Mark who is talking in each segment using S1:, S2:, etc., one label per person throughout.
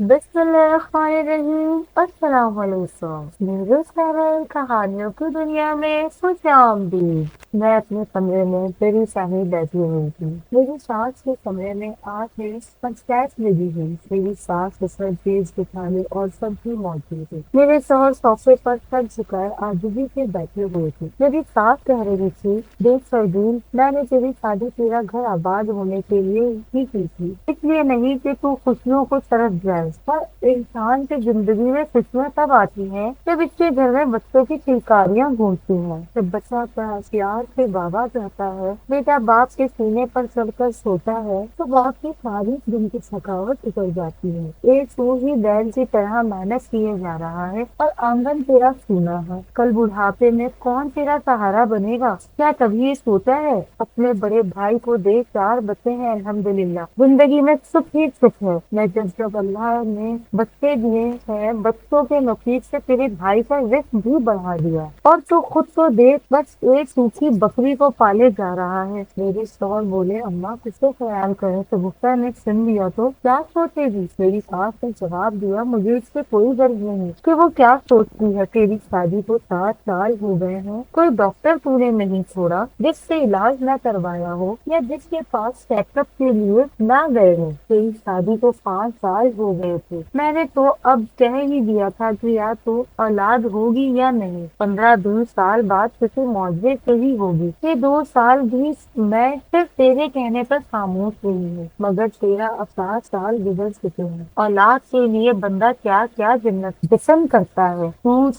S1: بسم اللہ الرحمن الرحیم، السلام علیکم میرے سارے کہانیوں کی دنیا میں خوش آمدید۔ میں اپنے کمرے میں بڑی ساہی بیٹھی ہوئی تھی۔ میری ساس کے کمرے میں آج میری پنچایت لگی ہوئی، میری ساس سسر تیز دکھانے اور سب بھی موجود تھے۔ میرے شوہر صوفے پر سر جھکائے عاجزی سے بیٹھے ہوئے تھے۔ میری ساس کہہ رہی تھی، دیکھ فردین، میں نے تیری شادی تیرا گھر آباد ہونے کے لیے ہی کی تھی، اس لیے نہیں کہ تو خوشیوں کو طرف جائے۔ پر انسان کی زندگی میں خوشیاں تب آتی ہیں جب اس کے گھر میں بچوں کی چنکاریاں گونجتی ہیں، جب بچہ پیار سے بابا کہتا ہے، بیٹا باپ کے سینے پر چڑھ کر سوتا ہے تو باپ کی ساری دن کی تھکاوٹ اتر جاتی ہے۔ ایک تو ہی بیل کی طرح محنت کیے جا رہا ہے اور آنگن تیرا سونا ہے۔ کل بڑھاپے میں کون تیرا سہارا بنے گا؟ کیا کبھی یہ سوچا ہے؟ اپنے بڑے بھائی کو دیکھ، 4 بچے ہیں الحمدللہ، زندگی میں سکھ ہی سکھ ہے۔ میں جب اللہ نے بچے دیے ہیں، بچوں کے نصیب سے تیرے بھائی کا رزق بھی بڑھا دیا، اور تو خود کو دیکھ، بس ایک سوکھی بکری کو پالے جا رہا ہے۔ میری شوہر بولے، اماں کس کو خیال کرے؟ شگفتہ نے سن لیا تو کیا سوچے گی؟ میری ساس نے جواب دیا، مجھے اس سے کوئی غرض نہیں کہ وہ کیا سوچتی ہے۔ تیری شادی کو 7 سال ہو گئے ہیں، کوئی ڈاکٹر تو نے نہیں چھوڑا جس سے علاج نہ کروایا ہو یا جس کے پاس چیک اپ کے لیے نہ گئے ہو۔ تیری شادی کو 5 سال ہو گئے تھے، میں نے تو اب کہہ ہی دیا تھا کہ یا تو اولاد ہوگی یا نہیں، 15-20 سال بعد کسی معجزے سے ہی ہوگی۔ یہ 2 سال بھی میں صرف تیرے کہنے پر خاموش رہی ہوں، مگر تیرا اب 7 سال گزر چکے ہیں۔ اولاد کے لیے بندہ کیا کیا جنت جسم کرتا ہے۔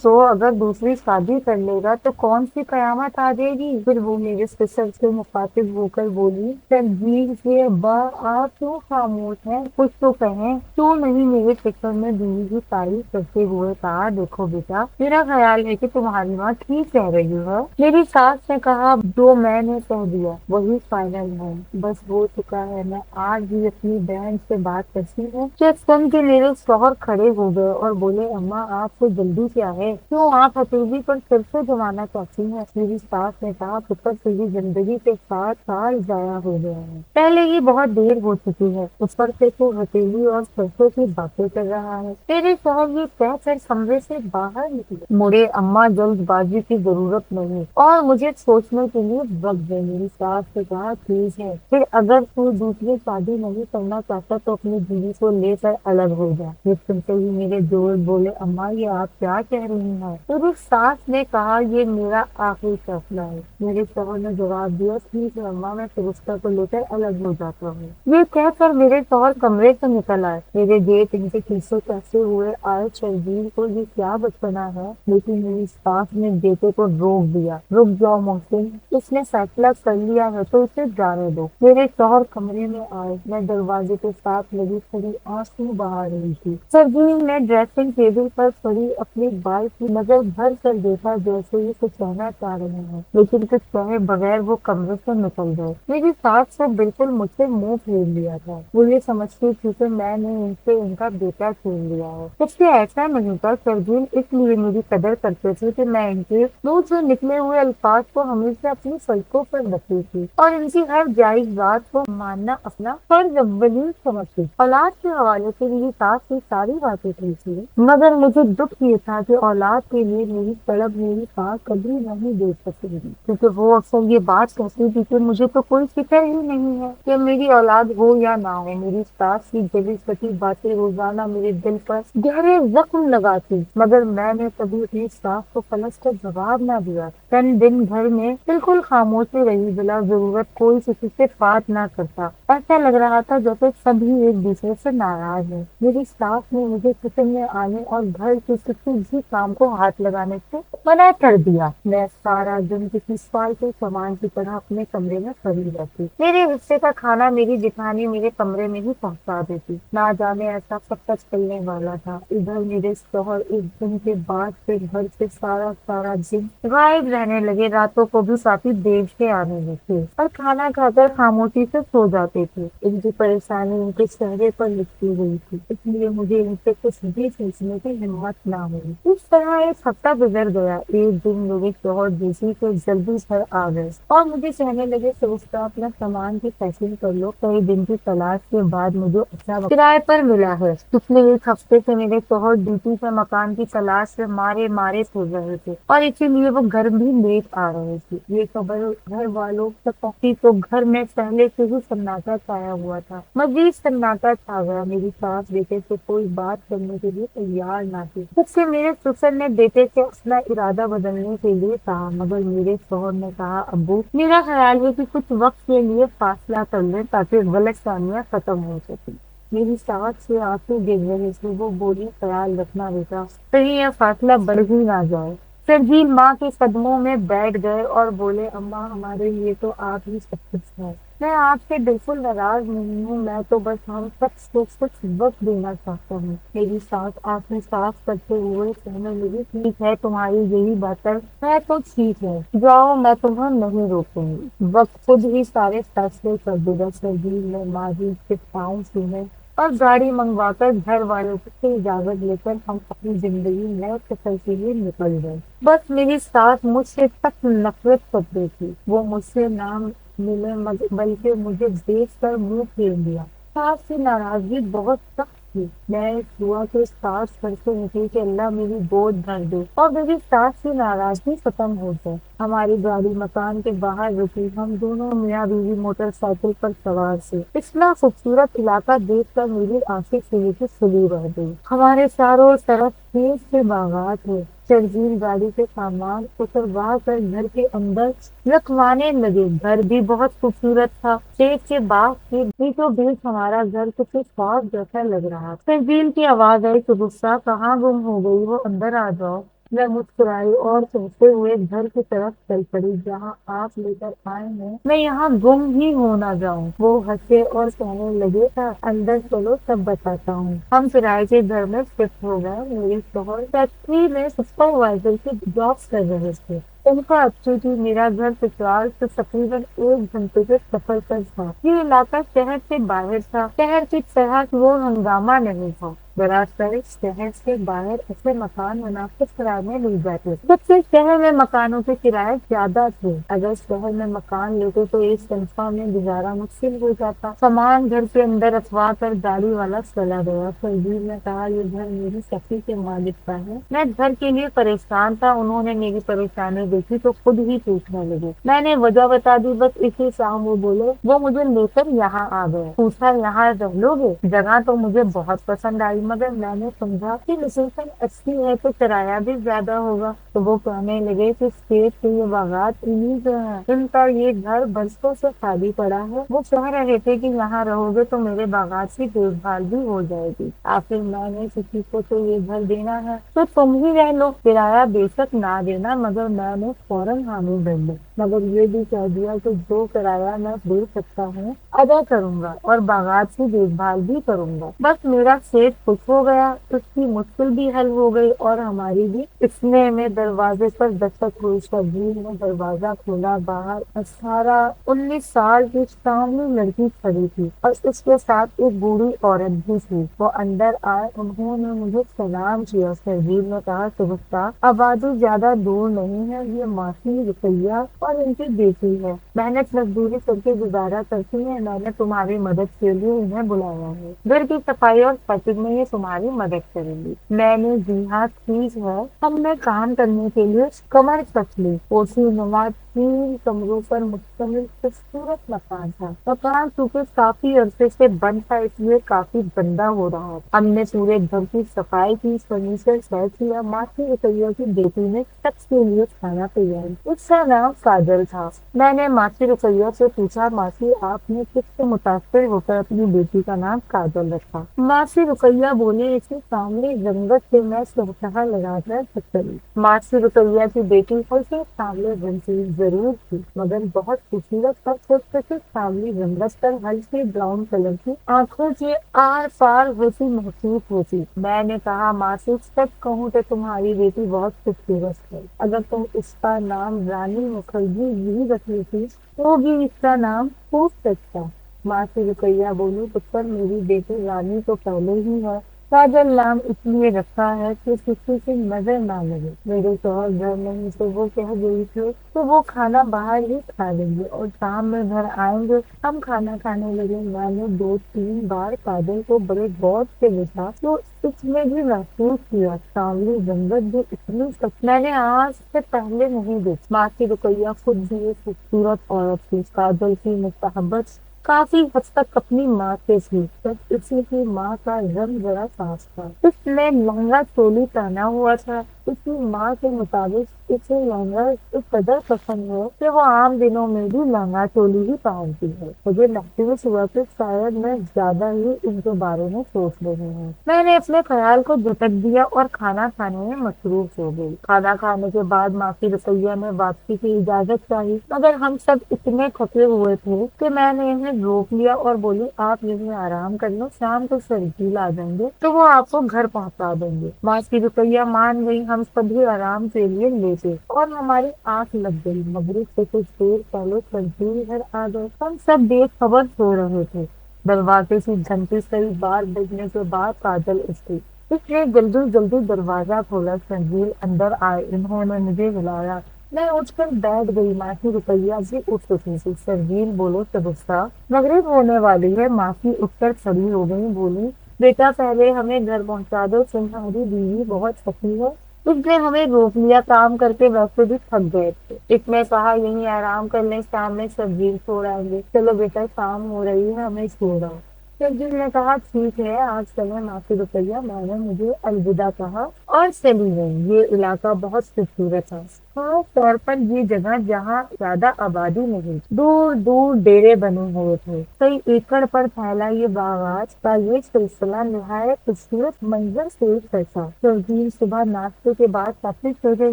S1: تو اگر دوسری شادی کر لے گا تو کون سی قیامت آ جائے گی؟ پھر وہ میرے سسر سے مخاطب ہو کر بولی، تنظیم کے ابا آپ کیوں خاموش ہیں؟ کچھ تو کہیں کیوں نہیں؟ میرے فکر میں بیوی کی تعریف کرتے ہوئے کہا، دیکھو بیٹا، میرا خیال ہے کہ تمہاری ماں ٹھیک کہہ رہی ہے۔ میری ساس نے کہا، جو میں نے کہہ دیا وہی فائنل ہے، بس ہو چکا ہے۔ میں آج بھی اپنی بہن سے بات کرتی ہوں کہ سن کے میرے شوہر کھڑے ہو گئے اور بولے، اماں آپ کو جلدی کیا ہے؟ کیوں آپ حتیجی پر پھر سے جمانا چاہتی ہیں؟ میری ساس نے کہا، پتر تیری زندگی کے 7 سال ضائع ہو گئے ہیں، پہلے ہی بہت دیر ہو چکی ہے، اس پر سے تو ہتھیلی اور سرسوں کی باتیں کر رہا ہے۔ تیرے شوہر یہ کہہ کر کمرے سے باہر نکلے۔ مڑے، اماں جلد بازی کی ضرورت نہیں اور مجھے سوچنے کے لیے وقت دے۔ میری ساس نے کہا، ٹھیک ہے، پھر اگر تو دوسری شادی نہیں کرنا چاہتا تو اپنی بیوی کو لے کر الگ ہو جا۔ یہ سنتے ہی میرے دوست بولے، اماں یہ آپ کیا کہہ رہی ہیں؟ میری ساس نے کہا، یہ میرا آخری فیصلہ ہے۔ میرے شوہر نے جواب دیا، ٹھیک ہے اماں، میں فرشتہ کو لے کر الگ ہو جاتا ہوں۔ یہ کہہ کر میرے شوہر کمرے سے نکل آئے۔ میرے گیٹ ان کے پیچھے کہتے ہوئے آئے، شرجیل کو یہ کیا بچپنا ہے؟ لیکن میری ساس نے بیٹے کو روک دیا، رک جاؤ محسن، اس نے فیصلہ کر لیا ہے تو اسے جانے دو۔ میرے شوہر کمرے میں آئے، میں دروازے کے ساتھ لگی کھڑی آنسو بہا رہی تھی۔ شرجیل نے ڈریسنگ ٹیبل پر پڑی اپنی بال کی نظر بھر کر دیکھا، جیسے یہ کچھ کہنا چاہ رہے ہیں، لیکن کچھ کہے بغیر وہ کمرے سے نکل گئے۔ میری ساس کو بالکل مجھ سے منہ پھیر لیا تھا، وہ یہ سمجھتی تھی کہ میں نے ان سے ان کا بیٹا چھین لیا ہے، جبکہ ایسا نہیں تھا۔ شرجیل اس لیے میری قدر کرتے تھے کہ میں ان کے منہ سے نکلے ہوئے الفاظ کو ہمیشہ اپنی پلکوں پر رکھتی تھی اور ان کی ہر جائز بات کو ماننا اپنا فرض اولی سمجھتی۔ اولاد کے حوالے سے میری ساس کی ساری باتیں ٹھیک تھی، مگر مجھے دکھ یہ تھا کہ اولاد کے لیے میری طلب میری ساس کبھی نہیں دے سکتی تھی، کیونکہ وہ اکثر یہ بات کہتی تھی کہ مجھے تو کوئی فکر ہی نہیں ہے کہ میری اولاد ہو یا نہ ہو۔ میری ساس کی جلی کٹی باتیں روزانہ میرے دل پر گہرے زخم لگاتی، مگر میں نے کبھی اپنی ساس کو پلٹ کر جواب نہ دیا۔ چند دن گھر میں بالکل خاموشی رہی، بلا ضرورت کوئی کسی سے بات نہ کرتا، ایسا لگ رہا تھا جیسے سبھی ایک دوسرے سے ناراض ہیں۔ میری ساس نے مجھے کچن میں آنے اور گھر کے کسی بھی کام کو ہاتھ لگانے سے منع کر دیا۔ میں سارا دن کسی فالتو سامان کی طرح اپنے کمرے میں پڑی رہتی، میرے حصے کا کھانا میری جٹھانی میرے کمرے میں ہی پہنچا دیتی۔ نہ جانے ایسا کب تک چلنے والا تھا۔ ادھر میرے شوہر ایک دن کے بعد سے گھر سے سارا دن غائب رہنے لگے، راتوں کو بھی کافی دیر سے آنے لگے اور کھانا کھا کر خاموشی سے سو جاتے تھے۔ ان کی پریشانی ان کے چہرے پر لکھی ہوئی تھی، اس لیے مجھے ان سے کچھ بھی پوچھنے کی ہمت نہ ہوئی۔ اس طرح ایک ہفتہ گزر گیا۔ ایک دن میرے شوہر ڈیوٹی سے جلدی گھر آ گئے اور مجھے کہنے لگے، فرشتہ اپنا سامان کی پیکنگ کر لو، کئی دن کی تلاش کے بعد مجھے اچھا کرائے پر ملا کیا ہے؟ پچھلے ایک ہفتے سے میرے شوہر ڈیوٹی سے مکان کی تلاش سے مارے مارے پھر رہے تھے اور اسی لیے وہ گھر بھی لیٹ آ رہے تھے۔ یہ خبر گھر والوں تک پہنچی تو گھر میں پہلے سے ہی سناٹا چھایا ہوا تھا۔ مزید سناٹا چھا گیا۔ میری ساس بیٹے سے کوئی بات کرنے کے لیے تیار نہ تھی۔ جب سے میرے سسر نے بیٹے سے اپنا ارادہ بدلنے کے لیے کہا، مگر میرے شوہر نے کہا، ابو میرا خیال ہے کہ کچھ وقت کے لیے فاصلہ کر لیں تاکہ غلط فہمیاں ختم ہو سکیں۔ میری ساس سے آنسو گر رہے تھے۔ وہ بولی، خیال رکھنا بیٹا، کہیں یہ فاصلہ بڑھ ہی نہ جائے۔ شرجیل ماں کے قدموں میں بیٹھ گئے اور بولے، اماں ہمارے لیے تو آپ ہی سب کچھ ہے۔ میں آپ سے بالکل ناراض نہیں ہوں، میں تو بس ہم سب کو کچھ وقت دینا چاہتا ہوں۔ میری ساس آنکھیں صاف کرتے ہوئے کہنے لگی، ٹھیک ہے، تمہاری یہی بات ہے تو ٹھیک ہے، جاؤ، میں تمہیں نہیں روکوں گی۔ وقت خود ہی سارے فیصلے کر دے گا۔ شرجیل نے ماضی کے پاؤں چھوئے اور گاڑی منگوا کر گھر والوں سے اجازت لے کر ہم اپنی زندگی نئے سفر کے لیے نکل گئے۔ بس میری ساس مجھ سے سخت نفرت کرتی تھی۔ وہ مجھ سے نہ ملے بلکہ مجھے دیکھ کر منہ پھیر دیا۔ ساس کی ناراضگی بہت سخت تھی۔ میں اس دعا کے ساتھ گھر سے نکلی کہ اللہ میری گود بھر دے اور میری ساس کی ناراضگی ختم ہو جائے۔ ہماری گاڑی مکان کے باہر رکی۔ ہم دونوں میاں بیوی موٹر سائیکل پر سوار تھے۔ اتنا خوبصورت علاقہ دیکھ کر میری آنکھیں کھلی کی کھلی رہ گئی۔ ہمارے چاروں طرف کھیت کے باغات ہیں۔ شرجیل گاڑی کے سامان اتروا کر گھر کے اندر رکھوانے لگے۔ گھر بھی بہت خوبصورت تھا۔ کھیت کے باغ کے بیچوں بیچ ہمارا گھر کسی خواب جیسا لگ رہا تھا۔ شرجیل کی آواز آئی، غصہ کہاں گم ہو گئی ہو، اندر آ جاؤ۔ میں مسکرائی اور چلتے ہوئے گھر کی طرف چل پڑی۔ جہاں آپ لے کر آئے ہیں میں یہاں گم ہی ہو نہ جاؤں۔ وہ ہنسے اور کہنے لگے، اندر چلو، سب بتاتا ہوں۔ ہم کرائے کے گھر میں شفٹ ہو گئے۔ میرے شوہر فیکٹری میں سپروائزر کی جاب کر رہے تھے۔ ان کا اچھی تھی۔ میرا گھر سسرال سے تقریباً 1 گھنٹے کے سفر پر تھا۔ یہ علاقہ شہر سے باہر تھا۔ شہر کی طرح وہ ہنگامہ نہیں تھا۔ دراصل شہر سے باہر ایسے مکان مناسب کرائے میں مل جاتے تھے جبکہ شہر میں مکانوں کے کرائے زیادہ تھے۔ اگر شہر میں مکان لیتے تو ایک تنخواہ میں گزارا مشکل ہو جاتا۔ سامان گھر کے اندر رکھوا کر گاڑی والا چلا گیا۔ شرجیل نے کہا، یہ گھر میری سخی کے مالک کا ہے۔ میں گھر کے لیے پریشان تھا۔ انہوں نے میری پریشانی دیکھی تو خود ہی پوچھنے لگے۔ میں نے وجہ بتا دی، بس اسی شام وہ بولے، وہ مجھے لے کر یہاں آ گئے۔ پوچھا، یہاں رہ لو گے؟ جگہ تو مجھے بہت پسند آئی، مگر میں نے سمجھا کہ لوکیشن اچھی ہے تو کرایہ بھی زیادہ ہوگا۔ تو وہ کہنے لگے کہ کھیت کے یہ باغات انہیں کے ہیں، ان کا یہ گھر برسوں سے خالی پڑا ہے۔ وہ کہہ رہے تھے کہ یہاں رہو گے تو میرے باغات کی دیکھ بھال بھی ہو جائے گی۔ آخر میں نے کسی کو تو یہ گھر دینا ہے تو تم ہی رہ لو، کرایہ بے شک نہ دینا۔ مگر میں نے فوراً حامی بھر لی، مگر یہ بھی کہہ دیا کہ جو کرایہ میں دے سکتا ہوں ادا کروں گا اور باغات کی دیکھ بھال بھی کروں گا۔ بس میرا سیٹ خوش ہو گیا، اس کی مشکل بھی حل ہو گئی اور ہماری بھی۔ اتنے میں دروازے پر دستک ہوئی۔ شرجیل نے دروازہ کھولا۔ باہر 18-19 سال کی سامنے لڑکی کھڑی تھی اور اس کے ساتھ ایک بوڑھی عورت بھی تھی۔ وہ اندر آئے، انہوں نے مجھے سلام کیا۔ شرجیل نے کہا، شگفتہ، آبادی زیادہ دور نہیں ہے، یہ ماسی رقیہ اور ان کی بیٹی ہے، محنت مزدوری کر کے گزارا کرتی ہیں۔ میں نے تمہاری مدد کے لیے انہیں بلایا ہے۔ گھر کی صفائی اور فٹنگ میں یہ تمہاری مدد کریں گی۔ میں نے جی ہاں ٹھیک ہے۔ ہم نے کام کرنے کے لیے کمر کس لی۔ کوٹھی نما 3 کمروں پر مشتمل خوبصورت مکان تھا۔ مکان چونکہ کافی عرصے سے بند تھا اس لیے کافی گندا ہو رہا تھا۔ ہم نے پورے گھر کی صفائی کی، فرنیچر سیٹ کیا۔ ماسی رقیہ کی بیٹی نے شخص کے لیے کھانا تیار کیا۔ اس کا نام کاجل تھا۔ میں نے ماسی رقیہ سے پوچھا، ماسی آپ نے کس سے متاثر ہو کر اپنی بیٹی کا نام کاجل رکھا؟ ماسی رقیہ بولے، اس کے سامنے رنگت سے میں سرسہا لگا کر چلی۔ ماسی رقیہ کی بیٹی ہلکے سانولے رنگ کی ضرور تھی مگر بہت خوبصورت اور خوبصورت سانولی رنگت پر ہلکے براؤن کلر کی آنکھوں کے آر پار ہوتی محسوس ہوتی۔ میں نے کہا، ماسی سچ کہوں تو تمہاری بیٹی بہت خوبصورت ہے۔ اگر تم اس کا نام رانی مکھرجی بھی رکھ لیتی تو بھی اس کا نام خوب سچتا۔ ماسی رقیہ بولی، پتر، میری بیٹی رانی تو پہلے ہی ہے، کاجل نام اس لیے رکھا ہے کہ کسی کی نظر نہ لگے، میرے شوہر گھر نہیں تو وہ کہہ گئی تھی تو وہ کھانا باہر ہی کھا لیں گے اور شام میں گھر آئیں گے، ہم کھانا کھانے لگے۔ میں نے دو تین بار کاجل کو بڑے غور سے دیکھا تو اس میں بھی محسوس کیا سانوری رنگت جو اتنی میں نے آج سے پہلے نہیں دیکھی۔ ماں کی رقیہ خود بھی ایک خوبصورت عورت تھی، کاجل کی محبت کافی حد تک اپنی ماں سے تھی، بس اسی کی ماں کا رنگ بڑا صاف تھا، اس نے لہنگا چولی پہنا ہوا تھا۔ اس کی ماں کے مطابق اسے لہنگا اس قدر پسند ہے کہ وہ عام دنوں میں بھی لہنگا چولی ہی پہنتی ہے۔ مجھے محسوس ہوا کہ شاید میں زیادہ ہی ان کے بارے میں سوچ رہی ہوں۔ میں نے اپنے خیال کو جھٹک دیا اور کھانا کھانے میں مصروف ہو گئی۔ کھانا کھانے کے بعد ماں کی رسوئیا نے واپسی کی اجازت چاہی، مگر ہم سب اتنے تھکے ہوئے تھے کہ میں نے انہیں روک لیا اور بولی آپ یہیں آرام کر لو، شام کو سرجیل آ جائیں گے تو وہ آپ کو گھر پہنچا دیں گے۔ ماں کی رسوئیا مان گئی، ہم سبھی آرام کے لیے لیٹے اور ہماری آنکھ لگ گئی۔ مغرب سے کچھ دیر پہلے سرجیل گھر آ گئے، ہم سب بے خبر سو رہے تھے۔ دروازے کی گھنٹی کئی بار بجنے کے بعد کاجل اٹھی، اس نے جلدی جلدی دروازہ کھولا، سرجیل اندر آئے، انہوں نے مجھے بلایا، میں اٹھ کر بیٹھ گئی۔ ماں کی رقیہ بھی اٹھ چکی تھی۔ سرجیل بولے شگفتہ مغرب ہونے والی ہے۔ ماں کی اٹھ کر کھڑی ہو گئی، بولی بیٹا پہلے ہمیں گھر پہنچا دو، تمہاری بیوی بہت تھکی ہے۔ اس نے ہمیں روک لیا، کام کر کے ویسے بھی تھک گئے تھے۔ اس نے کہا یہیں آرام کر لیں، شام میں سرجیل چھوڑ آئیں گے۔ چلو بیٹا شام ہو رہی ہے، ہمیں چھوڑ آؤ۔ سرجیل نے کہا ٹھیک ہے آج چلیں۔ ماں کی رقیہ میں نے مجھے الوداع کہا اور چلی گئی۔ یہ علاقہ بہت خوبصورت ہے، خاص طور پر یہ جگہ جہاں زیادہ آبادی نہیں، دور دور ڈیرے بنے ہوئے تھے، کئی ایکڑ پر پھیلا یہ باغات کا یہ سلسلہ نہایت خوبصورت منظر پیش کرتا۔ سرجیل صبح ناشتے کے بعد واپس چلے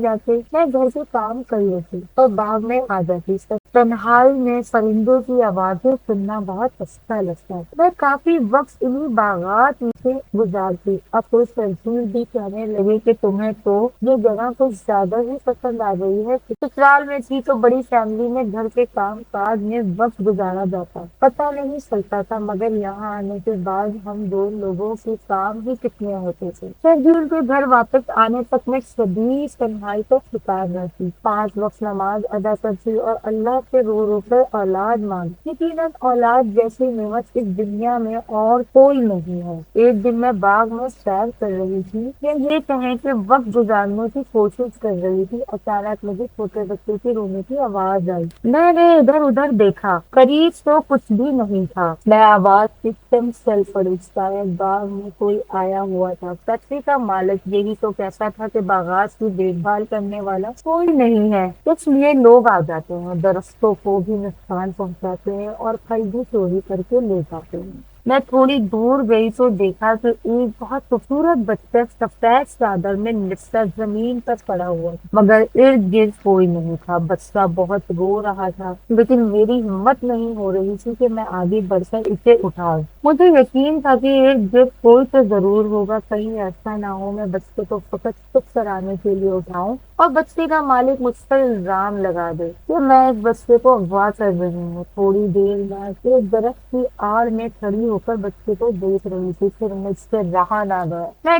S1: جاتے، میں گھر کے کام کر لیتی اور باغ میں آ جاتی۔ تنہائی میں پرندوں کی آوازیں سننا بہت اچھا لگتا ہے، میں کافی وقت انہی باغات سے گزارتی۔ اب تو سرجیل بھی کہنے لگے کہ تمہیں تو یہ جگہ کچھ زیادہ ہی پسند آ گئی ہے۔ سسرال میں تھی تو بڑی فیملی میں گھر کے کام کاج میں وقت گزارا جاتا، پتہ نہیں چلتا تھا، مگر یہاں آنے کے بعد ہم دو لوگوں کے کام ہی کتنے ہوتے تھے۔ سرجیل کے گھر واپس آنے تک میں شدید تنہائی کا شکار رہتی، 5 وقت نماز ادا کرتی اور اللہ سے رو رو کر اولاد مانگتی۔ یقیناً اولاد جیسی نعمت اس دنیا میں اور کوئی نہیں ہے۔ ایک دن میں باغ میں سیر کر رہی تھی یا یہ کہیں کہ وقت گزارنے کی کوشش کر رہی تھی، اچانک مجھے چھوٹے بچے کی رونے کی آواز آئی۔ میں نے ادھر ادھر دیکھا، قریب تو کچھ بھی نہیں تھا، میں آواز کی تم چل پڑی، شاید باغ میں کوئی آیا ہوا تھا۔ فیکٹری کا مالک یہی تو کہتا تھا کہ باغات کی دیکھ بھال کرنے والا کوئی نہیں ہے، اس لیے لوگ آ جاتے ہیں، درختوں کو بھی نقصان پہنچاتے ہیں اور پھل بھی چوری کر کے لے جاتے ہیں۔ میں تھوڑی دور گئی تو دیکھا کہ ایک بہت خوبصورت بچہ سفید چادر میں لپٹا زمین پر پڑا ہوا تھا، مگر ارد گرد کوئی نہیں تھا۔ بچہ بہت رو رہا تھا، لیکن میری ہمت نہیں ہو رہی تھی کہ میں آگے بڑھ کر اسے اٹھاؤں۔ مجھے یقین تھا کہ ارد گرد کوئی تو ضرور ہوگا، کہیں ایسا نہ ہو میں بچے کو فقط چپ کرانے کے لیے اٹھاؤں اور بچے کا مالک مجھ پر الزام لگا دے کہ میں اس بچے کو اغوا کر رہی ہوں۔ تھوڑی دیر بعد ایک درخت کی آڑ میں کھڑی ہو کر بچے کو دیکھ رہی تھی، پھر مجھ سے رہا نہ گیا، میں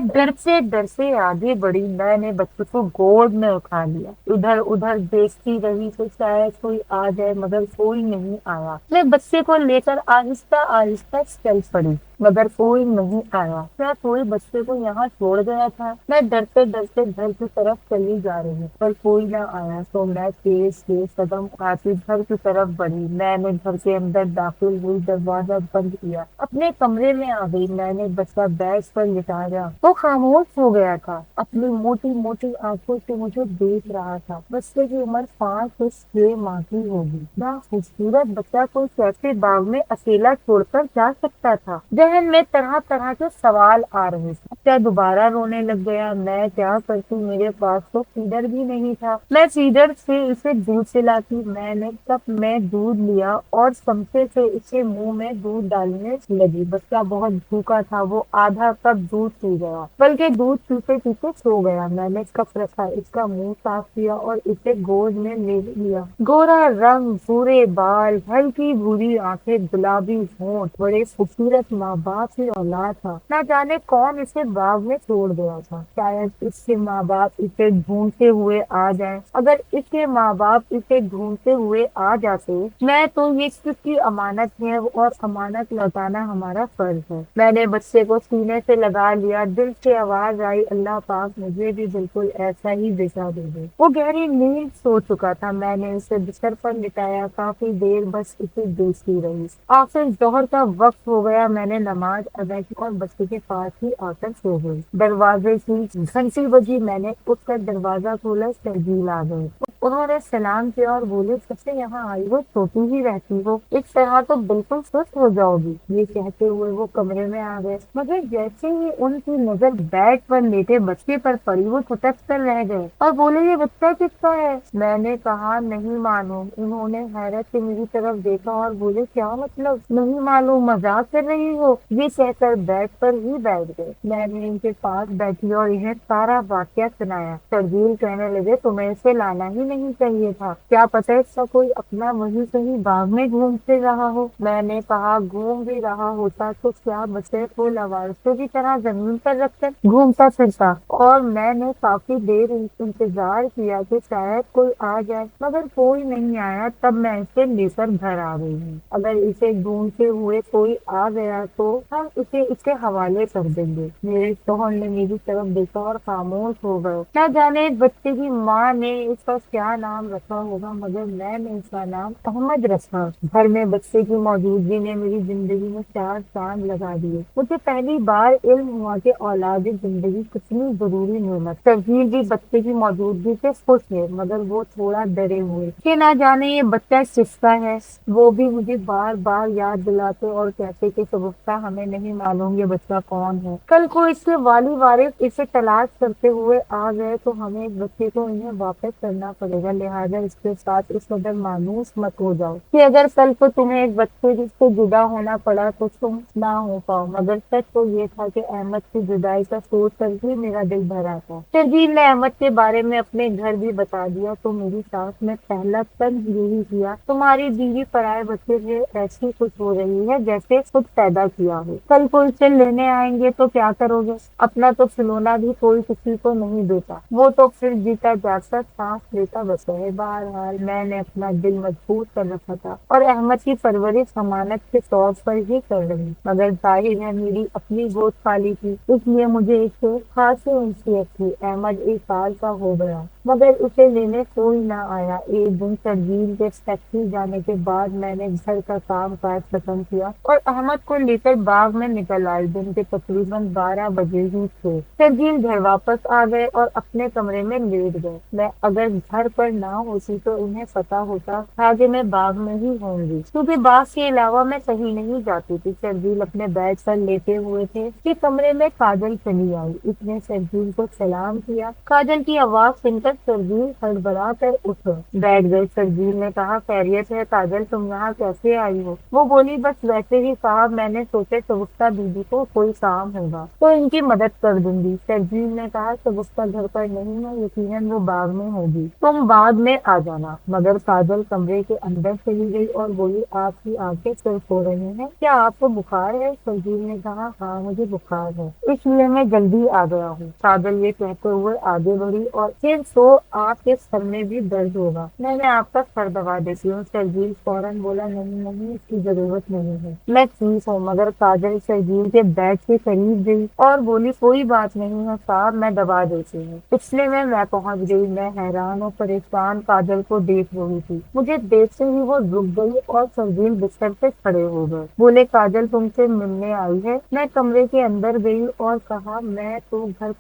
S1: ڈر سے آگے بڑھی۔ میں نے بچے کو گود میں اٹھا لیا، ادھر ادھر دیکھتی رہی کہ شاید کوئی آ جائے، مگر کوئی نہیں آیا۔ میں بچے کو لے کر آہستہ آہستہ چل پڑی، مگر کوئی نہیں آیا۔ کیا کوئی بچے کو یہاں چھوڑ گیا تھا؟ میں ڈرتے ڈرتے گھر کی طرف چلی جا رہی ہوں، پر کوئی نہ آیا تو میں تیز تیز قدم اٹھاتی گھر کی طرف بڑھی۔ میں نے گھر کے اندر داخل ہوئی، دروازہ بند کیا، اپنے کمرے میں آ گئی۔ میں نے بچہ بیڈ پر لٹایا، وہ خاموش ہو گیا تھا، اپنی موٹی موٹی آنکھوں سے مجھے دیکھ رہا تھا۔ بچے کی عمر 5 سے 6 ماہ کی ہوگی۔ اتنا خوبصورت بچہ کوئی کیسے باغ میں اکیلا چھوڑ کر جا سکتا تھا؟ ذہن میں طرح طرح کے سوال آ رہے تھے۔ بچہ دوبارہ رونے لگ گیا۔ میں کیا کرتی، میرے پاس تو فیڈر بھی نہیں تھا۔ میں فیڈر سے اسے دودھ پلاتی۔ میں نے کپ میں دودھ لیا اور چمچے سے اسے منہ میں دودھ ڈالنے لگی۔ بچہ بہت بھوکا تھا، وہ آدھا کپ دودھ پی گیا، بلکہ دودھ پیتے پیتے سو گیا۔ میں نے کپ رکھا، اس کا منہ صاف کیا اور اسے گود میں لے لیا۔ گورا رنگ، بھورے بال، ہلکی بھوری آنکھیں، گلابی ہونٹ، بڑے خوبصورت ماں باپ کی اولاد تھا۔ نہ جانے کون اسے باغ میں چھوڑ گیا تھا۔ شاید اس کے ماں باپ اسے ڈھونڈتے ہوئے آ جائیں۔ اگر اس کے ماں باپ اسے ڈھونڈتے ہوئے آ جاتے، میں تو یہ کس کی امانت ہے اور امانت لوٹانا ہمارا فرض ہے۔ میں نے بچے کو سینے سے لگا لیا۔ دل سے آواز آئی، اللہ پاک مجھے بھی بالکل ایسا ہی بیٹا دے دے۔ وہ گہری نیند سو چکا تھا۔ میں نے اسے بستر پر لٹایا، کافی دیر بس اسے دیکھتی رہی۔ آخر ظہر کا وقت ہو گیا۔ میں نے نماز ادا کی اور بچے کے پاس ہی آ کر سو گئی۔ دروازے کی گھنٹی بجی، میں نے اٹھ کر دروازہ کھولا۔ شرجیل آ گئے۔ انہوں نے سلام کیا اور بولے، کب سے یہاں آئی ہو؟ سوتی ہی رہتی ہو، اس طرح تو بالکل سست ہو جاؤ گی۔ یہ کہتے ہوئے وہ کمرے میں آ گئے، مگر جیسے ہی ان کی نظر بیڈ پر لیٹے بچے پر پڑی، وہ کھٹک کر رہ گئے اور بولے، یہ بچہ کس کا ہے؟ میں نے کہا، نہیں معلوم۔ انہوں نے حیرت سے میری طرف دیکھا اور بولے، کیا مطلب نہیں معلوم، مذاق کر رہی ہو؟ یہ کہہ کر بیڈ پر ہی بیٹھ گئے۔ میں نے ان کے پاس بیٹھی اور انہیں سارا واقعہ سنایا۔ شرجیل کہنے لگے، تمہیں اسے لانا ہی نہیں چاہیے تھا، کیا پتہ اس کا کوئی اپنا وہیں کہیں باغ میں گھوم پھر رہا ہو۔ میں نے کہا، گھوم بھی رہا ہوتا تو کیا بچے کو لاوارثوں کی طرح زمین پر رکھ کر گھومتا پھرتا؟ اور میں نے کافی دیر انتظار کیا کہ شاید کوئی آ جائے، مگر کوئی نہیں آیا۔ تب میں اسے لے کر گھر آ گئی ہوں۔ اگر اسے ڈھونڈتے ہوئے کوئی آ گیا تو ہم اسے اس کے حوالے کر دیں گے۔ میرے شوہر نے میری طرف دیکھا اور خاموش ہو گئے۔ نہ جانے بچے کی ماں نے اس کا کیا نام رکھا ہوگا، مگر میں نے اس کا نام احمد رکھا۔ گھر میں بچے کی موجودگی نے میری زندگی میں 4 چاند لگا دیے۔ مجھے پہلی بار علم ہوا کہ اولاد زندگی کتنی ضروری نعمت۔ شرجیل بھی بچے کی موجودگی سے خوش ہے، مگر وہ تھوڑا ڈرے ہوئے کہ نہ جانے یہ بچہ کس کا ہے۔ وہ بھی مجھے بار بار یاد دلاتے اور کہتے کہ شگفتہ، ہمیں نہیں معلوم یہ بچہ کون ہے۔ کل کو اس کے والی وارث اسے تلاش کرتے ہوئے آ گئے تو ہمیں اس بچے کو انہیں واپس کرنا پڑے گا، لہٰذا اس کے ساتھ اس قدر مانوس مت ہو جاؤ کہ اگر کل کو تمہیں ایک بچے سے جدا ہونا پڑا تو تم نہ ہو پاؤ۔ مگر سچ تو یہ تھا کہ احمد کی جدائی کا سوچ کر ہی میرا دل بھرا تھا۔ شرجیل نے احمد کے بارے میں اپنے گھر بھی بتا دیا تو میری سانس میں پہلا طنز یہی کیا، تمہاری بیوی پرائے بچے سے ایسی خوش ہو رہی ہے جیسے خود پیدا کیا ہو۔ کل کو اسے لینے آئیں گے تو کیا کرو گے؟ اپنا تو کھلونا بھی کوئی کسی کو نہیں دیتا، وہ تو پھر جیتا جاگتا سانس لیتا بچہ ہے۔ بہرحال میں نے اپنا دل مضبوط کر رکھا تھا اور احمد کی پرورش ضمانت کے طور پر ہی کر رہی، مگر ظاہر ہے میری اپنی گود خالی تھی، اس لیے مجھے اس سے خاصی انسیت تھی۔ احمد 1 سال کا ہو گیا مگر اسے لینے کوئی نہ آیا۔ ایک دن شرجیل کے فیکٹری جانے کے بعد میں نے گھر کا کام کاج ختم کیا اور احمد کو لے کر باغ میں نکل آئی۔ دن کے تقریباً 12 بجے ہی تھے۔ شرجیل گھر واپس آ گئے اور اپنے کمرے میں لیٹ گئے۔ میں اگر گھر پر نہ ہوتی تو انہیں پتا ہوتا تھا کہ میں باغ میں ہی ہوں گی، کیونکہ باغ کے علاوہ میں کہیں نہیں جاتی تھی۔ شرجیل اپنے بیڈ پر لیٹے ہوئے تھے کہ کمرے میں کاجل چلی آئی۔ اس نے شرجیل کو سلام کیا۔ کاجل کی آواز سن کر شرجیل ہڑبڑا کر اٹھ بیٹھ گئی۔ شرجیل نے کہا، خیریت ہے کاجل، تم یہاں کیسے آئی ہو؟ وہ بولی، بس ویسے ہی صاحب، میں نے سوچا شگفتہ دیدی کو کوئی کام ہوگا تو ان کی مدد کر دوں گی۔ شرجیل نے کہا، شگفتہ گھر پر نہیں ہے، یقیناً وہ باغ میں ہوگی، تم بعد میں آ جانا۔ مگر کاجل کمرے کے اندر چلی گئی اور بولی، آپ کی آنکھیں سرخ ہو رہی ہیں، کیا آپ کو بخار ہے؟ شرجیل نے کہا، ہاں مجھے بخار ہے، اس لیے میں جلدی آ گیا ہوں۔ کاجل یہ کہتے ہوئے آگے بڑھی، اور پھر تو آپ کے سر میں بھی درد ہوگا، میں آپ کا سر دبا دیتی ہوں۔ شرجیل فوراً بولا، نہیں نہیں، اس کی ضرورت نہیں ہے، میں ٹھیک ہوں۔ مگر کاجل شرجیل کے بیڈ کے قریب گئی اور بولی، کوئی بات نہیں ہے صاحب، میں دبا دیتی ہوں۔ پچھلے میں پہنچ گئی۔ میں حیران اور پریشان کاجل کو دیکھ رہی تھی۔ مجھے دیکھتے ہی وہ رک گئی اور شرجیل بستر سے کھڑے ہو گئے۔ بولے، کاجل تم سے ملنے آئی ہے؟ میں کمرے کے اندر گئی اور کہا، میں تو گھر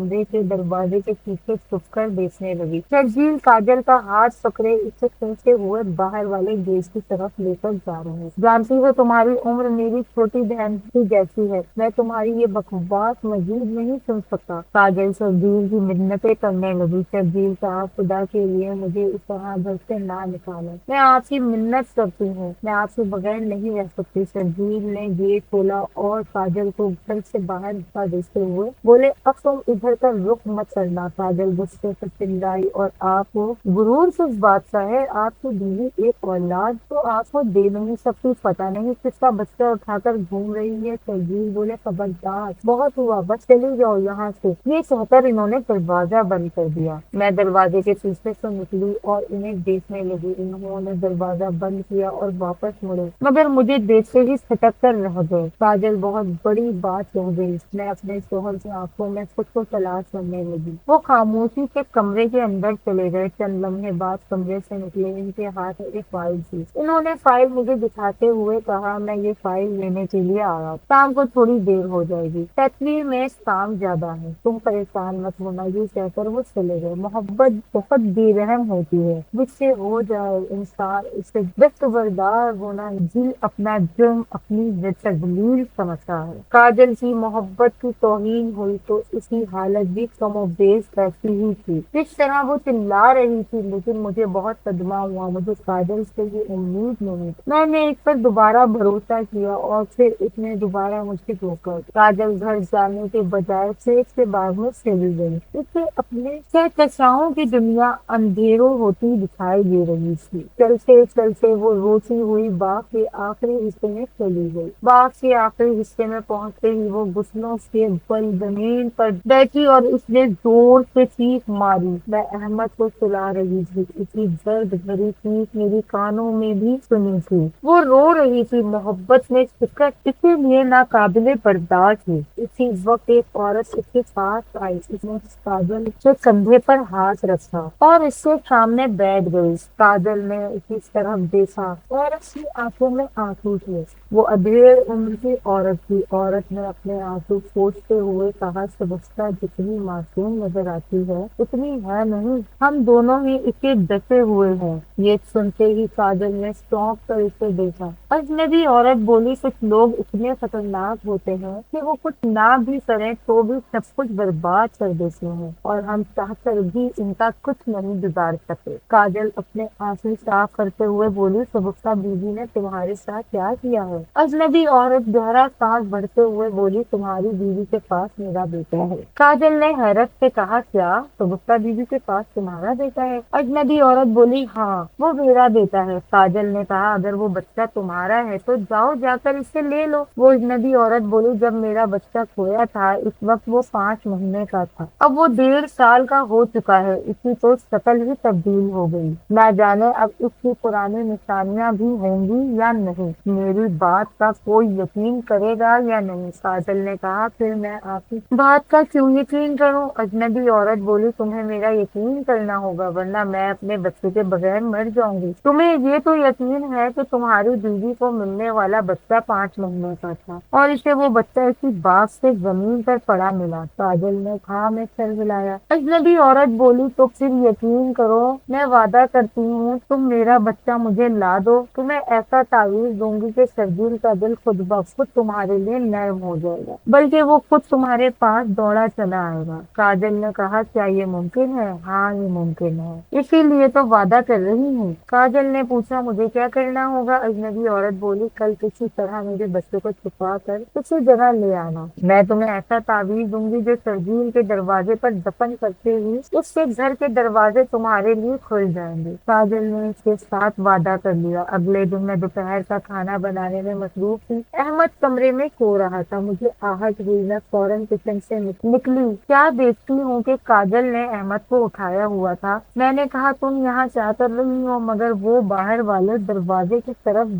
S1: کمرے کے دروازے کے پیچھے چھپ کر دیکھنے لگی۔ شرجیل کاجل کا ہاتھ پکڑے اسے کھینچتے ہوئے باہر والے گیٹ کی طرف لے کر جا رہے ہیں۔ جانتی ہو تمہاری عمر میری چھوٹی بہن کی جیسی ہے، میں تمہاری یہ بکواس مزید نہیں سن سکتا۔ کاجل شرجیل کی منتیں کرنے لگی۔ شرجیل کہا، خدا کے لیے مجھے اس طرح گھر سے نہ نکالو، میں آپ کی منت کرتی ہوں، میں آپ کے بغیر نہیں رہ سکتی۔ شرجیل نے گیٹ کھولا اور کاجل کو گھر سے باہر نکال دیتے ہوئے بولے، اب تم ادھر کا رخ مت کرنا۔ کاجل غصے سے چلائی، اور آپ کو غرور کس بات کا ہے؟ آپ کی بیوی ایک اولاد تو آپ کو دے نہیں سکتی، پتہ نہیں کس کا بچہ اٹھا کر گھوم رہی ہے۔ شرجیل بولے، خبردار، بہت ہوا، بس چلی جاؤ یہاں سے۔ یہ کہہ کر انہوں نے دروازہ بند کر دیا۔ میں دروازے کے پیچھے سے نکلی اور انہیں دیکھنے لگی۔ انہوں نے دروازہ بند کیا اور واپس مڑے، مگر مجھے دیکھتے ہی کھٹک کر رہ گئے۔ کاجل بہت بڑی بات کہہ گئی۔ میں اپنے شوہر کی آنکھوں میں خود کو تلاش کرنے لگی۔ وہ خاموشی سے کمرے کے اندر چلے گئے۔ چند لمحے بعد کمرے سے نکلے۔ ان کے ہاتھ میں ایک فائل تھی۔ انہوں نے فائل مجھے دکھاتے ہوئے کہا، میں یہ فائل لینے کے لیے آیا، شام کو تھوڑی دیر ہو جائے گی، فیکٹری میں کام زیادہ ہے، تم پریشان مت ہونا۔ یہ کہہ کر وہ چلے گئے۔ محبت بہت بے رحم ہوتی ہے، جس سے ہو جائے انسان اسے دستبردار ہونا جی اپنا جرم اپنی تدلیل سمجھتا ہے۔ کاجل کی محبت کی توہین ہوئی تو اس کی حالت بھی کم و بیش ایسی ہی تھی جس طرح وہ چلا رہی تھی، لیکن مجھے بہت صدمہ ہوا۔ مجھے کاجل سے یہ امید نہیں تھی۔ میں نے اس پر دوبارہ بھروسہ کیا اور پھر اس نے دوبارہ مجھ سے دھوکا دیا۔ کاجل گھر جانے کے بجائے کھیت کے باغ میں چلی گئی۔ اسے اپنے کہکشاؤں کی دنیا اندھیروں ہوتی دکھائی دے رہی تھی۔ چلتے چلتے وہ روتی ہوئی باغ کے آخری حصے میں چلی گئی۔ باغ کے آخری حصے میں پہنچتے ہی وہ گھٹنوں کے بل زمین پر بیٹھی اور اس نے زور سے چیخ ماری۔ میں احمد کو سلا رہی تھی، اس کی درد بھری چیخ میری کانوں میں بھی سنی تھی۔ وہ رو رہی تھی، محبت میں شکست اسی لیے ناقابل برداشت تھی۔ اسی وقت ایک عورت اس کے پاس آئی۔ اس نے کاجل کے کندھے پر ہاتھ رکھا اور اس کے سامنے بیٹھ گئی۔ کاجل نے اس کی طرف دیکھا اور اس کی آنکھوں میں آنسو تھے۔ وہ ادھیڑ عمر کی عورت تھی۔ عورت نے اپنے آنسو پوچھتے ہوئے کہا، شگفتہ جتنی معصوم نظر آتی ہے اتنی ہے نہیں، ہم دونوں ہی اسے ڈسے ہوئے ہیں۔ یہ سنتے ہی کاجل نے چونک کر اسے دیکھا۔ اجنبی عورت بولی، کچھ لوگ اتنے خطرناک ہوتے ہیں کہ وہ کچھ نہ بھی کریں تو بھی سب کچھ برباد کر دیتے ہیں، اور ہم چاہ کر بھی ان کا کچھ نہیں بگاڑ سکتے۔ کاجل اپنے آنسو صاف کرتے ہوئے بولی، شگفتہ بیوی نے تمہارے ساتھ کیا کیا ہے؟ اجنبی عورت گہرا سانس بھرتے ہوئے بولی، تمہاری بیوی کے پاس میرا بیٹا ہے۔ کاجل نے حیرت سے کہا، کیا شگفتہ بیوی کے پاس تمہارا بیٹا ہے؟ اجنبی عورت بولی، ہاں وہ میرا بیٹا ہے۔ کاجل نے کہا، اگر وہ بچہ تمہارا ہے تو جاؤ جا کر اسے لے لو۔ وہ اجنبی عورت بولی، جب میرا بچہ کھویا تھا اس وقت وہ 5 مہینے کا تھا، اب وہ 1.5 سال کا ہو چکا ہے، اس کی تو شکل ہی تبدیل ہو گئی، نہ جانے اب اس کی پرانی نشانیاں بھی ہوں گی یا نہیں، میری بات کا کوئی یقین کرے گا یا نہیں؟ کاجل نے کہا، پھر میں آپ کی بات کا کیوں یقین کروں؟ اجنبی عورت بولی، تمہیں میرا یقین کرنا ہوگا ورنہ میں اپنے بچے کے بغیر مر جاؤں گی۔ تمہیں یہ تو یقین ہے کہ تمہاری بیوی کو ملنے والا بچہ 5 مہینے کا تھا اور اسے وہ بچہ اسی باغ سے زمین پر پڑا ملا۔ کاجل نے کہا، میں سر ہلایا۔ اجنبی عورت بولی، تو پھر یقین کرو، میں وعدہ کرتی ہوں تم میرا بچہ مجھے لا دو، تمہیں ایسا تعویذ دوں گی کہ شرجیل کا دل خود بخود تمہارے لیے نرم ہو جائے گا، بلکہ وہ خود تمہارے پاس دوڑا چلا آئے گا۔ کاجل نے کہا، کیا یہ ممکن ہے؟ ہاں یہ ممکن ہے، اسی لیے تو وعدہ کر رہی ہوں۔ کاجل نے پوچھا، مجھے کیا کرنا ہوگا؟ اجنبی عورت بولی، کل کسی طرح میرے بچے کو چھپا کر کسی جگہ لے آنا، میں تمہیں ایسا تعویذ دوں گی جو شرجیل کے دروازے پر دفن کرتے ہی اس کے گھر کے دروازے تمہارے لیے کھل جائیں گے۔ کاجل نے اس کے ساتھ وعدہ کر لیا۔ اگلے دن میں دوپہر کا کھانا بنانے میں مصروف تھی۔ احمد کمرے میں سو رہا تھا، مجھے آہٹ ہوئی، میں فوراً کچن سے نکلی، کیا دیکھتی ہوں کہ کاجل نے احمد کو اٹھایا ہوا تھا۔ میں نے کہا، تم یہاں کیا کر رہی ہو؟ مگر وہ باہر والے دروازے کی طرف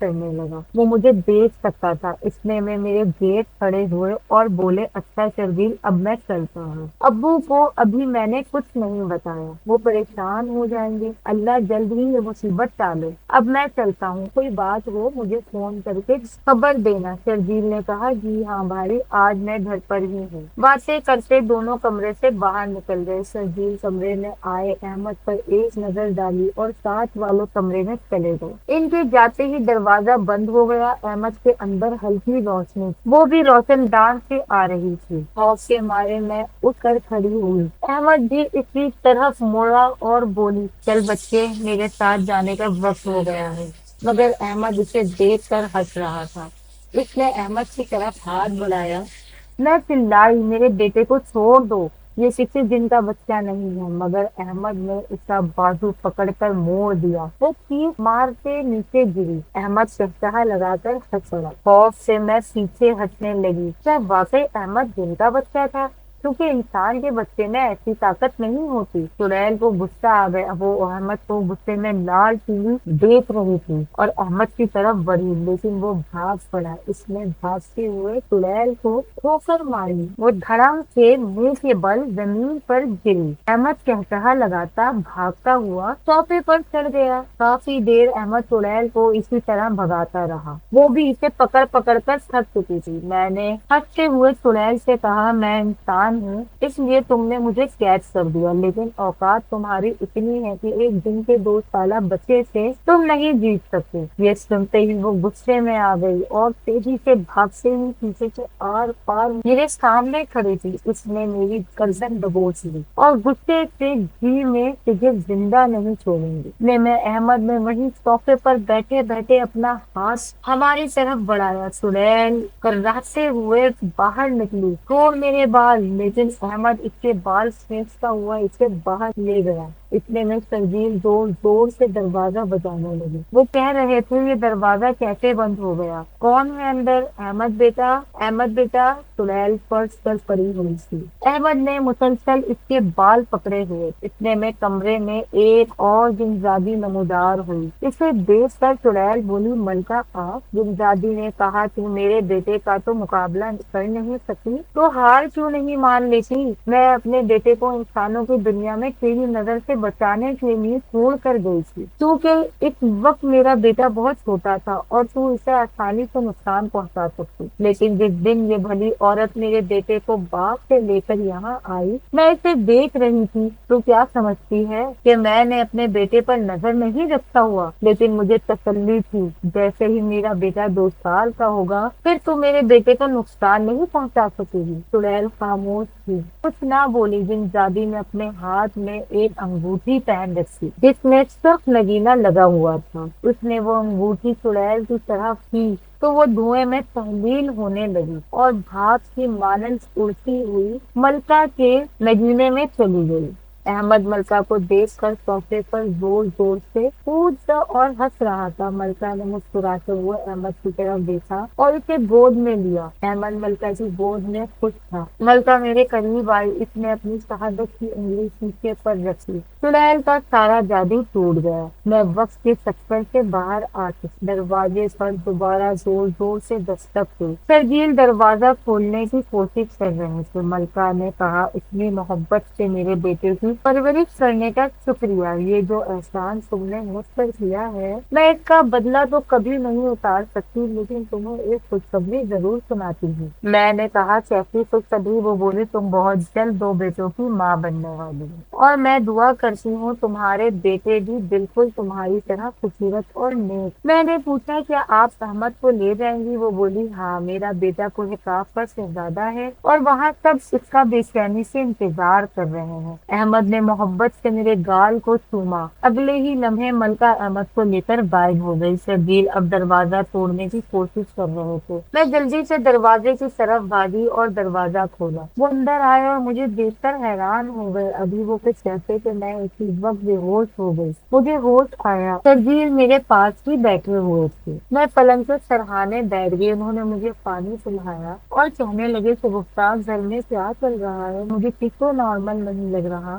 S1: کرنے لگا۔ وہ مجھے دیکھ سکتا تھا، اتنے میں میرے گیٹ کھڑے ہوئے اور بولے اچھا شرجیل اب میں چلتا ہوں، ابو کو ابھی میں نے کچھ نہیں بتایا، وہ پریشان ہو جائیں گے، اللہ جلد ہی یہ مصیبت ٹالے، اب میں چلتا ہوں، کوئی بات ہو مجھے فون کر کے خبر دینا۔ شرجیل نے کہا جی ہاں بھائی، آج میں گھر پر ہی ہوں۔ باتیں کرتے دونوں کمرے سے باہر نکل گئے۔ شرجیل کمرے میں آئے، احمد پر ایک نظر ڈالی اور ساتھ والوں کمرے میں چلے گئے۔ ان کے جاتے ہی دروازہ بند ہو گیا۔ احمد کے اندر ہلکی روشنی، وہ بھی روشن دان سے آ رہی تھی۔ خوف کے مارے میں اٹھ کر کھڑی ہوئی۔ احمد بھی اسی طرف مڑا اور بولی چل بچے، میرے ساتھ جانے کا وقت ہو گیا ہے، مگر احمد اسے دیکھ کر ہنس رہا تھا۔ اس نے احمد کی طرف ہاتھ بڑھایا۔ میں چلائی میرے بیٹے کو چھوڑ دو، یہ کسی دن کا بچہ نہیں ہے، مگر احمد نے اس کا بازو پکڑ کر موڑ دیا۔ وہ چیخ مارتے نیچے گری۔ احمد چہچہا لگا کر ہنس پڑا۔ خوف سے میں پیچھے ہٹنے لگی۔ کیا واقعی احمد دن کا بچہ تھا؟ کیونکہ انسان کے بچے میں ایسی طاقت نہیں ہوتی۔ چڑیل کو غصہ آ گیا، وہ احمد کو غصے میں لال پیلی دیکھ رہی تھی اور احمد کی طرف بڑھی، لیکن وہ بھاگ پڑا۔ اس نے بھاگتے ہوئے چڑیل کو ٹھوکر ماری، وہ دھڑام سے منہ کے بل زمین پر گری۔ احمد چہچہا لگاتا بھاگتا ہوا صوفے پر چڑھ گیا۔ کافی دیر احمد چڑیل کو اسی طرح بھگاتا رہا، وہ بھی اسے پکڑ پکڑ کر تھک چکی تھی۔ میں نے ہنستے ہوئے چڑیل سے کہا میں انسان ہوں، اس لیے تم نے مجھے قید کر دیا، لیکن اوقات تمہاری اتنی ہے کہ ایک دن کے 2 سالہ بچے سے تم نہیں جیت سکتے۔ یہ سنتے ہی وہ غصے میں آ گئی اور تیزی سے بھاگتے ہوئے پیچھے سے آر پار میرے سامنے کھڑی تھی۔ اس نے میری گردن دبوچ لی اور غصے سے جی میں تجھے زندہ نہیں چھوڑوں گی۔ میں احمد نے وہیں صوفے پر بیٹھے بیٹھے اپنا ہاتھ ہماری طرف بڑھایا۔ چڑیل کراتے ہوئے باہر نکلی، چھوڑ میرے بال، لیکن احمد اس کے بال کھینچتا ہوا اسے باہر لے گیا۔ اتنے میں شرجیل زور زور سے دروازہ بجانے لگی۔ وہ کہہ رہے تھے یہ دروازہ کیسے بند ہو گیا؟ کون ہے اندر؟ احمد بیٹا، احمد بیٹا۔ چڑیل فرش پر پڑی ہوئی تھی۔ احمد نے مسلسل اس کے بال پکڑے ہوئے۔ اتنے میں کمرے میں ایک اور جنزادی نمودار ہوئی۔ اسے دیکھ کر چڑیل بولی ملکہ آپ؟ جنزادی نے کہا تم میرے بیٹے کا تو مقابلہ کر نہیں سکی تو ہار کیوں نہیں مان لیتی؟ میں اپنے بیٹے کو انسانوں کی دنیا میں تیری نظر سے بچانے کے لیے چھوڑ کر گئی تھی، کیونکہ اس وقت میرا بیٹا بہت چھوٹا تھا اور تو اسے آسانی سے نقصان پہنچا سکتی، لیکن جس دن یہ بھلی عورت میرے بیٹے کو باغ سے لے کر یہاں آئی، میں اسے دیکھ رہی تھی، تو کیا سمجھتی ہے کہ میں نے اپنے بیٹے پر نظر نہیں رکھا ہوا؟ لیکن مجھے تسلی تھی جیسے ہی میرا بیٹا 2 سال کا ہوگا پھر تو میرے بیٹے کو نقصان نہیں پہنچا سکے گی۔ چڑیل خاموش تھی، کچھ نہ بولی۔ جنزادی نے اپنے ہاتھ میں ایک انگوٹھی پہن رکھی جس میں سرخ نگینہ لگا ہوا تھا۔ اس نے وہ انگوٹھی چڑیل کی طرف کی تو وہ دھوئیں میں تحلیل ہونے لگی اور بھاپ کی مانند اڑتی ہوئی ملکہ کے نگینے میں چلی گئی۔ احمد ملکہ کو دیکھ کر صوفے پر زور زور سے کودتا اور ہنس رہا تھا۔ ملکہ نے مسکراتے ہوئے احمد کی طرف دیکھا اور اسے گود میں لیا۔ احمد ملکہ کی گود میں خوش تھا۔ ملکہ میرے قریب آئی، اس نے اپنی شہادت کی انگلی سینے پر رکھی۔ چڑیل کا سارا جادو ٹوٹ گیا۔ میں وقت کے چکر سے باہر آ چکی۔ دروازے پر دوبارہ زور زور سے دستک ہوئی۔ شرجیل دروازہ کھولنے کی کوشش کر رہے تھے۔ ملکہ نے کہا اتنی محبت سے میرے بیٹے کی پرورش کرنے کا شکریہ، یہ جو احسان تم نے مجھ پر کیا ہے میں اس کا بدلہ تو کبھی نہیں اتار سکتی، لیکن تمہیں ایک خوشخبری ضرور سناتی ہوں۔ میں نے کہا کیسی خوشخبری؟ وہ بولی تم بہت جلد 2 بیٹوں کی ماں بننے والی ہو اور میں دعا کرتی ہوں تمہارے بیٹے بھی بالکل تمہاری طرح خوبصورت اور نیک۔ میں نے پوچھا کیا آپ احمد کو لے جائیں گی؟ وہ بولی ہاں، میرا بیٹا کوہ کاف پر شہزادہ ہے اور وہاں سب اس کا بے چینی سے انتظار کر رہے ہیں۔ احمد نے محبت سے میرے گال کو چوما۔ اگلے ہی لمحے ملکہ احمد کو لے کر غائب ہو گئی۔ شرجیل اب دروازہ توڑنے کی کوشش کر رہے تھے۔ میں جلدی سے دروازے کی طرف بھاگی اور دروازہ کھولا۔ وہ اندر آئے اور مجھے دیکھ کر حیران ہو گئے۔ ابھی وہ کچھ کہتے کہ میں اسی وقت بے ہوش ہو گئی۔ مجھے ہوش آیا، شرجیل میرے پاس ہی بیٹھے ہوئے تھے۔ میں پلنگ کے سرہانے بیٹھ گئی۔ انہوں نے مجھے پانی پلایا اور کہنے لگے کہ گفتاخ گھر میں کیا چل رہا ہے؟ مجھے کچھ تو نارمل نہیں لگ رہا۔